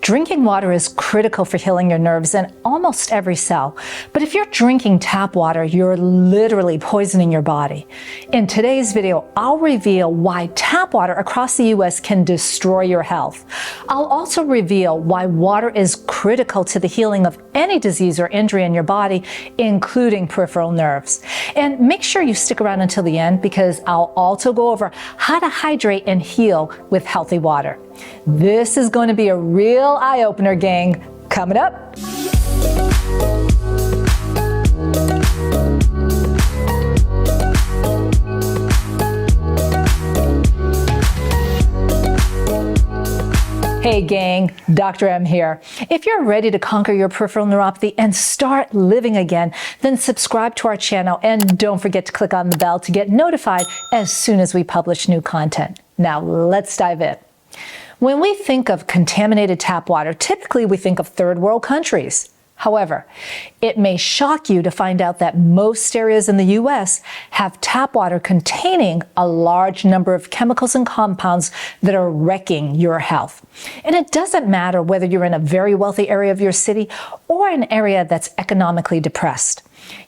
Drinking water is critical for healing your nerves in almost every cell. But if you're drinking tap water, you're literally poisoning your body. In today's video, I'll reveal why tap water across the US can destroy your health. I'll also reveal why water is critical to the healing of any disease or injury in your body, including peripheral nerves. And make sure you stick around until the end, because I'll also go over how to hydrate and heal with healthy water. This is going to be a real eye-opener, gang. Coming up. Hey gang, Dr. M here. If you're ready to conquer your peripheral neuropathy and start living again, then subscribe to our channel and don't forget to click on the bell to get notified as soon as we publish new content. Now let's dive in. When we think of contaminated tap water, typically we think of third world countries. However, it may shock you to find out that most areas in the US have tap water containing a large number of chemicals and compounds that are wrecking your health. And it doesn't matter whether you're in a very wealthy area of your city or an area that's economically depressed.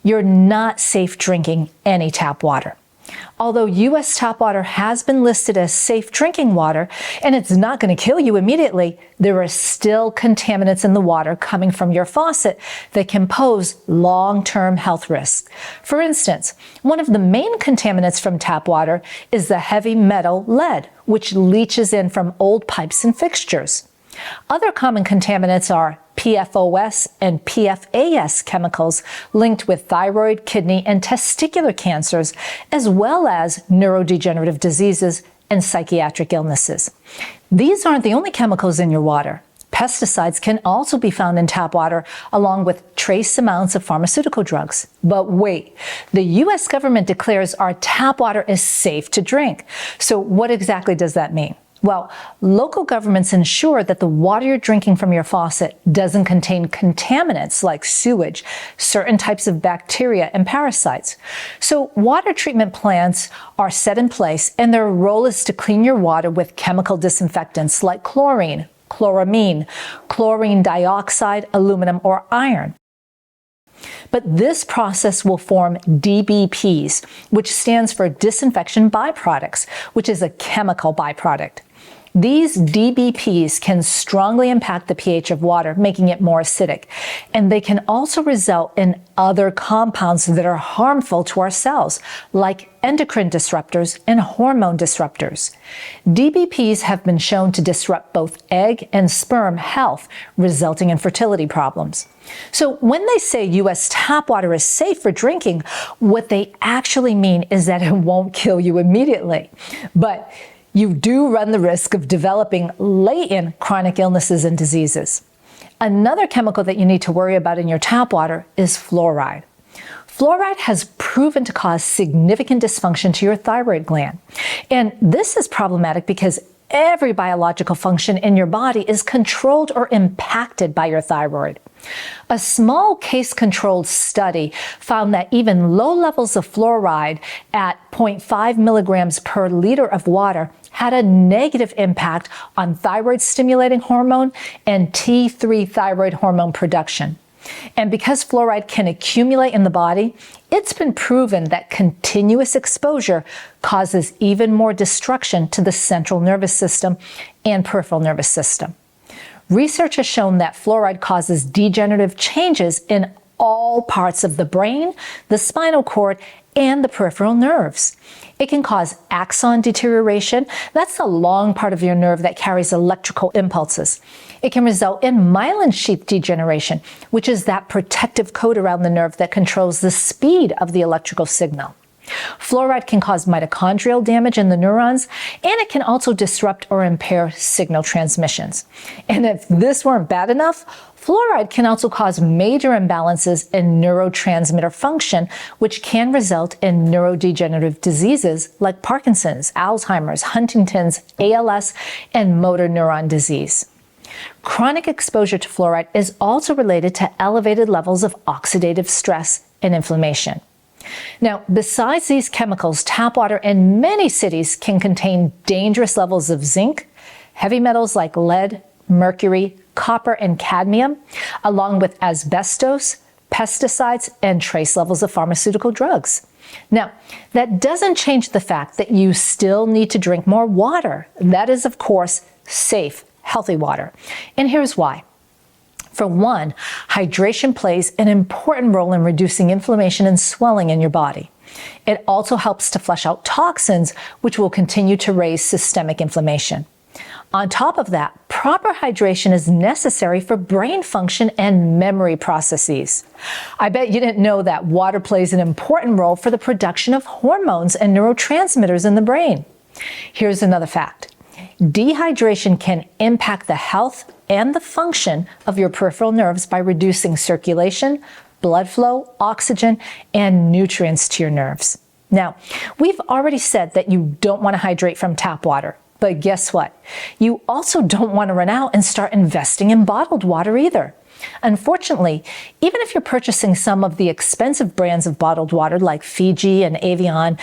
You're not safe drinking any tap water. Although US tap water has been listed as safe drinking water, and it's not going to kill you immediately, there are still contaminants in the water coming from your faucet that can pose long-term health risks. For instance, one of the main contaminants from tap water is the heavy metal lead, which leaches in from old pipes and fixtures. Other common contaminants are PFOS and PFAS chemicals linked with thyroid, kidney, and testicular cancers, as well as neurodegenerative diseases and psychiatric illnesses. These aren't the only chemicals in your water. Pesticides can also be found in tap water, along with trace amounts of pharmaceutical drugs. But wait, the US government declares our tap water is safe to drink. So what exactly does that mean? Well, local governments ensure that the water you're drinking from your faucet doesn't contain contaminants like sewage, certain types of bacteria, and parasites. So water treatment plants are set in place, and their role is to clean your water with chemical disinfectants like chlorine, chloramine, chlorine dioxide, aluminum, or iron. But this process will form DBPs, which stands for disinfection byproducts, which is a chemical byproduct. These DBPs can strongly impact the pH of water, making it more acidic. And they can also result in other compounds that are harmful to our cells, like endocrine disruptors and hormone disruptors. DBPs have been shown to disrupt both egg and sperm health, resulting in fertility problems. So when they say US tap water is safe for drinking, what they actually mean is that it won't kill you immediately. But you do run the risk of developing latent chronic illnesses and diseases. Another chemical that you need to worry about in your tap water is fluoride. Fluoride has proven to cause significant dysfunction to your thyroid gland. And this is problematic because every biological function in your body is controlled or impacted by your thyroid. A small case-controlled study found that even low levels of fluoride at 0.5 milligrams per liter of water had a negative impact on thyroid-stimulating hormone and T3 thyroid hormone production. And because fluoride can accumulate in the body, it's been proven that continuous exposure causes even more destruction to the central nervous system and peripheral nervous system. Research has shown that fluoride causes degenerative changes in all parts of the brain, the spinal cord, and the peripheral nerves. It can cause axon deterioration. That's the long part of your nerve that carries electrical impulses. It can result in myelin sheath degeneration, which is that protective coat around the nerve that controls the speed of the electrical signal. Fluoride can cause mitochondrial damage in the neurons, and it can also disrupt or impair signal transmissions. And if this weren't bad enough, fluoride can also cause major imbalances in neurotransmitter function, which can result in neurodegenerative diseases like Parkinson's, Alzheimer's, Huntington's, ALS, and motor neuron disease. Chronic exposure to fluoride is also related to elevated levels of oxidative stress and inflammation. Now, besides these chemicals, tap water in many cities can contain dangerous levels of zinc, heavy metals like lead, mercury, copper, and cadmium, along with asbestos, pesticides, and trace levels of pharmaceutical drugs. Now, that doesn't change the fact that you still need to drink more water. That is, of course, safe, healthy water. And here's why. For one, hydration plays an important role in reducing inflammation and swelling in your body. It also helps to flush out toxins, which will continue to raise systemic inflammation. On top of that, proper hydration is necessary for brain function and memory processes. I bet you didn't know that water plays an important role for the production of hormones and neurotransmitters in the brain. Here's another fact. Dehydration can impact the health and the function of your peripheral nerves by reducing circulation, blood flow, oxygen, and nutrients to your nerves. Now, we've already said that you don't want to hydrate from tap water, but guess what? You also don't want to run out and start investing in bottled water either. Unfortunately, even if you're purchasing some of the expensive brands of bottled water like Fiji and Evian,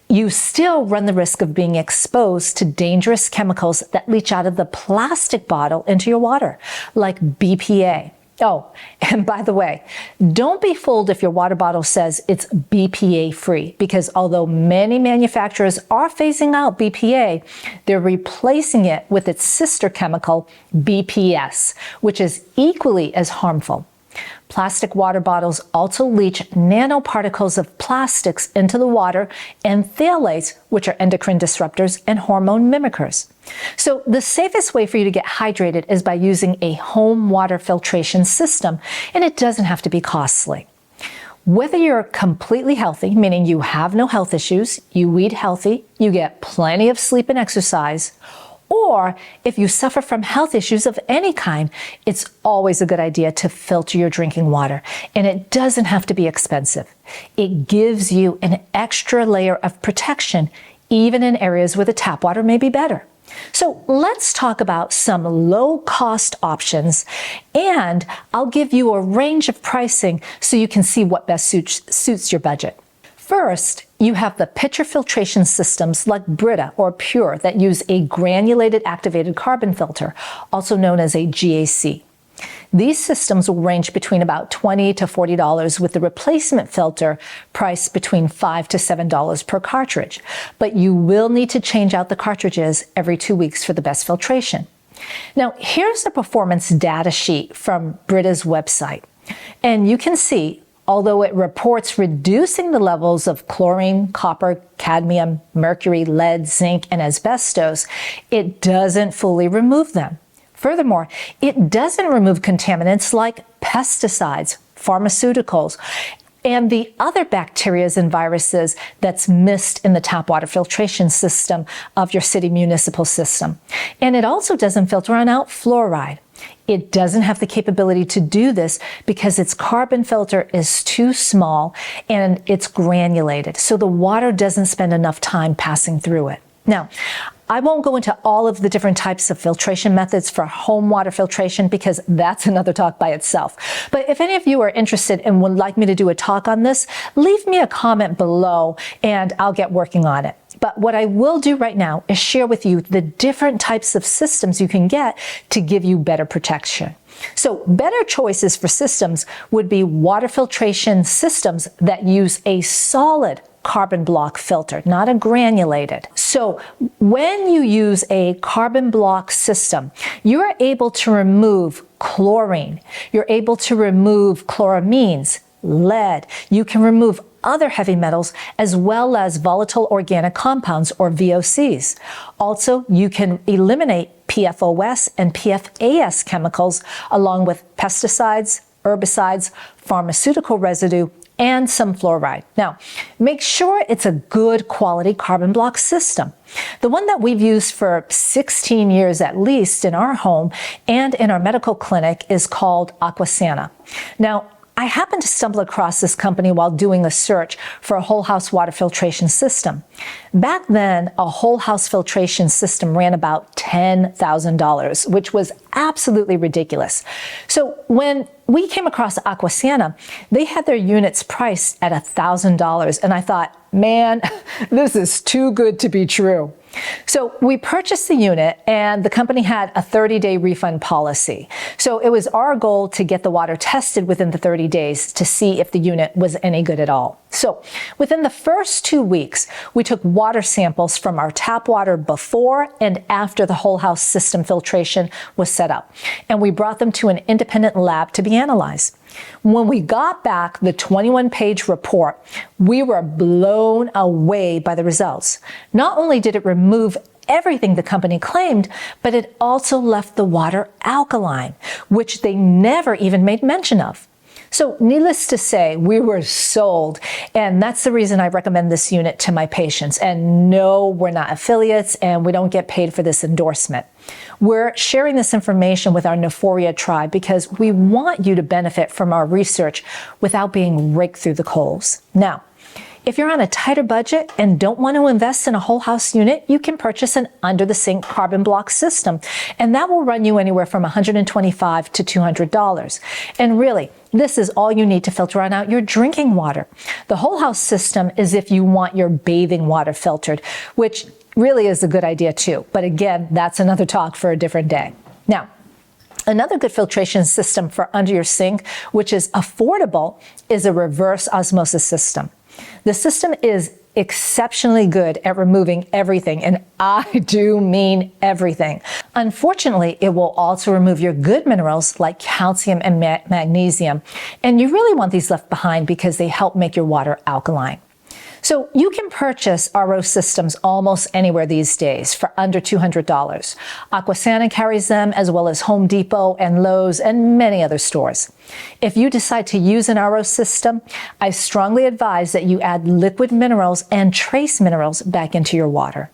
you still run the risk of being exposed to dangerous chemicals that leach out of the plastic bottle into your water, like BPA. Oh, and by the way, don't be fooled if your water bottle says it's BPA free, because although many manufacturers are phasing out BPA, they're replacing it with its sister chemical, BPS, which is equally as harmful. Plastic water bottles also leach nanoparticles of plastics into the water and phthalates, which are endocrine disruptors and hormone mimickers. So the safest way for you to get hydrated is by using a home water filtration system, and it doesn't have to be costly. Whether you're completely healthy, meaning you have no health issues, you eat healthy, you get plenty of sleep and exercise, or if you suffer from health issues of any kind, it's always a good idea to filter your drinking water. And it doesn't have to be expensive. It gives you an extra layer of protection, even in areas where the tap water may be better. So let's talk about some low-cost options, and I'll give you a range of pricing so you can see what best suits your budget. First, you have the pitcher filtration systems like Brita or Pure that use a granulated activated carbon filter, also known as a GAC. These systems will range between about $20 to $40, with the replacement filter priced between $5 to $7 per cartridge. But you will need to change out the cartridges every 2 weeks for the best filtration. Now, here's the performance data sheet from Brita's website. And you can see, although it reports reducing the levels of chlorine, copper, cadmium, mercury, lead, zinc, and asbestos, it doesn't fully remove them. Furthermore, it doesn't remove contaminants like pesticides, pharmaceuticals, and the other bacteria and viruses that's missed in the tap water filtration system of your city municipal system. And it also doesn't filter out fluoride. It doesn't have the capability to do this because its carbon filter is too small and it's granulated, so the water doesn't spend enough time passing through it. Now, I won't go into all of the different types of filtration methods for home water filtration because that's another talk by itself. But if any of you are interested and would like me to do a talk on this, leave me a comment below and I'll get working on it. But what I will do right now is share with you the different types of systems you can get to give you better protection. So better choices for systems would be water filtration systems that use a solid carbon block filter, not a granulated. So when you use a carbon block system, you're able to remove chlorine, you're able to remove chloramines, lead, you can remove other heavy metals as well as volatile organic compounds or VOCs. Also, you can eliminate PFOS and PFAS chemicals along with pesticides, herbicides, pharmaceutical residue, and some fluoride. Now, make sure it's a good quality carbon block system. The one that we've used for 16 years at least in our home and in our medical clinic is called Aqua. Now, I happened to stumble across this company while doing a search for a whole house water filtration system. Back then, a whole house filtration system ran about $10,000, which was absolutely ridiculous. So when we came across Aqua, they had their units priced at $1,000, and I thought, man, this is too good to be true. So we purchased the unit and the company had a 30-day refund policy. So it was our goal to get the water tested within the 30 days to see if the unit was any good at all. So within the first 2 weeks, we took water samples from our tap water before and after the whole house system filtration was set up. And we brought them to an independent lab to be analyzed. When we got back the 21-page report, we were blown away by the results. Not only did it remove everything the company claimed, but it also left the water alkaline, which they never even made mention of. So needless to say, we were sold, and that's the reason I recommend this unit to my patients. And no, we're not affiliates, and we don't get paid for this endorsement. We're sharing this information with our Neuphoria tribe because we want you to benefit from our research without being raked through the coals. Now, if you're on a tighter budget and don't want to invest in a whole house unit, you can purchase an under-the-sink carbon block system, and that will run you anywhere from $125 to $200. And really, this is all you need to filter out your drinking water. The whole house system is if you want your bathing water filtered, which really is a good idea too. But again, that's another talk for a different day. Now, another good filtration system for under your sink, which is affordable, is a reverse osmosis system. The system is exceptionally good at removing everything, and I do mean everything. Unfortunately, it will also remove your good minerals like calcium and magnesium, and you really want these left behind because they help make your water alkaline. So you can purchase RO systems almost anywhere these days for under $200. Aqua carries them, as well as Home Depot and Lowe's and many other stores. If you decide to use an RO system, I strongly advise that you add liquid minerals and trace minerals back into your water.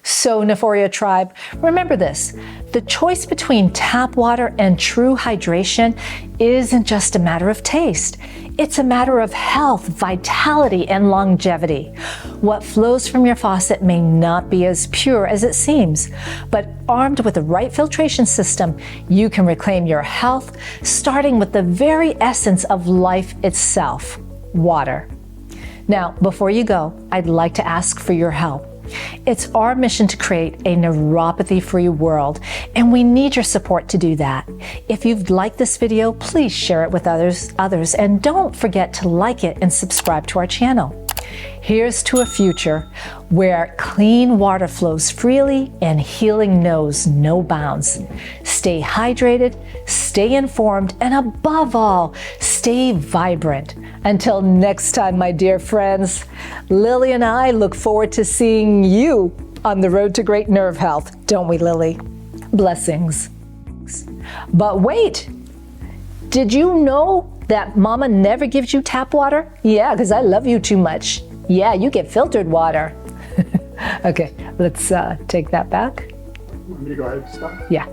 So Neuphoria tribe, remember this: the choice between tap water and true hydration isn't just a matter of taste. It's a matter of health, vitality, and longevity. What flows from your faucet may not be as pure as it seems, but armed with the right filtration system, you can reclaim your health, starting with the very essence of life itself, water. Now, before you go, I'd like to ask for your help. It's our mission to create a neuropathy-free world, and we need your support to do that. If you've liked this video, please share it with others, and don't forget to like it and subscribe to our channel. Here's to a future where clean water flows freely and healing knows no bounds. Stay hydrated, stay informed, and above all, stay vibrant. Until next time, my dear friends, Lily and I look forward to seeing you on the road to great nerve health, don't we, Lily? Blessings. But wait, did you know that Mama never gives you tap water? Yeah, because I love you too much. Yeah, you get filtered water. Okay, let's take that back. Want me to go ahead and stop? Yeah.